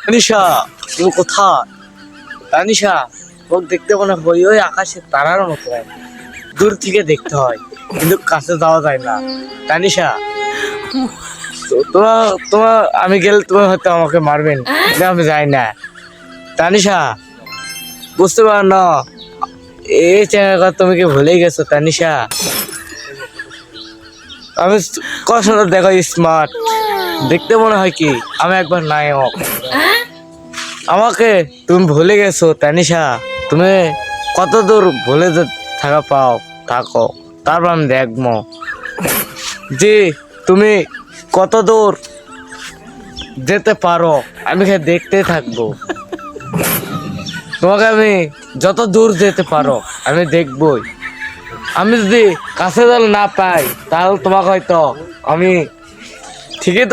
তানিশা, তুমি কোথায়? তানিশা, তোকে দেখতে মনে হয় ওই আকাশের তারার মতো, দূর থেকে দেখতে হয় কিন্তু কাছে যাওয়া যায় না। তানিশা, তোমার তোমার আমি গেলে তুমি হয়তো আমাকে মারবেন, কিন্তু আমি যাই না। তানিশা, বুঝতে পার না এই জায়গা তুমি কি ভুলেই গেছো? তানিশা, আমি কখনো দেখো স্মার্ট, দেখতে মনে হয় কি আমি একবার নায়ক। আমাকে তুমি ভুলে গেছো তানিশা। তুমি কত দূর ভুলে থাকা পাও থাকো, তারপর আমি দেখবো যে তুমি কত দূর যেতে পারো। আমি দেখতে থাকবো তোমাকে, আমি যত দূর যেতে পারো আমি দেখবই। আমি যদি কাছে জল না পাই তাহলে তোমাকে হয়তো আমি ঠিকই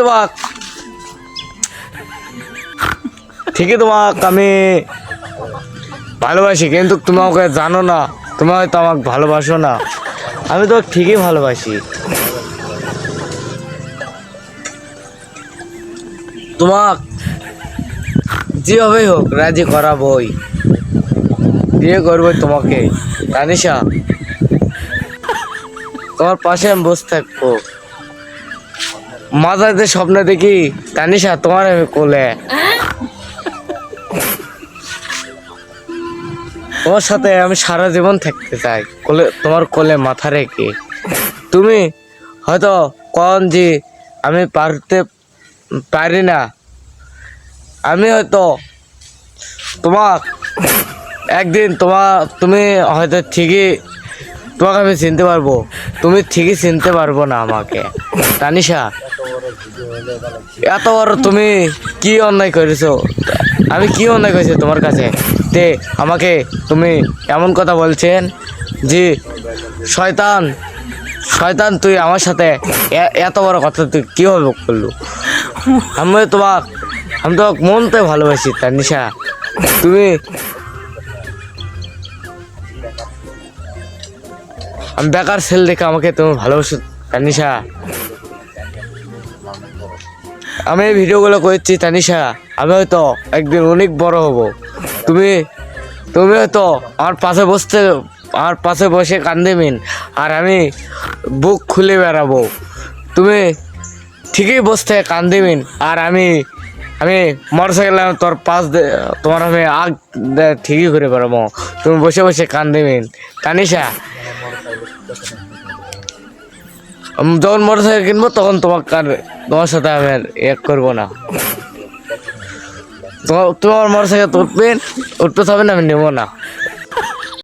তোমাকে আমি ভালোবাসি, কিন্তু তুমি আমাকে জানো না, তুমি হয়তো আমাকে ভালোবাসো না। আমি তো ঠিকই ভালোবাসি তোমাক, যেভাবেই হোক রাজি করাবই, বিয়ে করবোই তোমাকে। তানিশা, তোমার পাশে আমি বসে থাকবো, মাঝাতে স্বপ্ন দেখি তানিশা তোমার আমি কোলে, তোমার সাথে আমি সারা জীবন থাকতে চাই, কোলে তোমার কোলে মাথা রেখে। তুমি হয়তো কন যে আমি পারি না, আমি হয়তো তোমার একদিন তুমি হয়তো ঠিকই তোমাকে আমি চিনতে পারবো, তুমি ঠিকই চিনতে পারবো না আমাকে। তানিশা, এত বড় তুমি কি অন্যায় করেছো? আমি কি অন্যায় করেছি তোমার কাছে তে আমাকে তুমি এমন কথা বলছেন যে শয়তান শয়তান, তুই আমার সাথে এত বড় কথা তুই কিভাবে করলু? আমি তো মনতে ভালোবাসি তানিশা। তুমি আমি বেকার ছেলে দেখে আমাকে তুমি ভালোবাসো তানিশা। আমি এই ভিডিওগুলো করছি তানিশা, আমি হয়তো একদিন অনেক বড় হব। তুমি তুমি হয়তো আমার পাশে বসে কান্দেমিন, আর আমি বুক খুলে বেড়াবো। তুমি ঠিকই বসতে কান্দিবিন, আর আমি মোটরসাইকেল তোর তোমার আমি ঠিকই করে বেড়াবো, তুমি বসে বসে কান্দিবিন। তানিশা, যখন মোটরসাইকেল কিনবো তখন তোমার সাথে আমি আর এক করবো না। তোমার মোটরসাইকেল উঠতে হবে না, আমি নেবো না।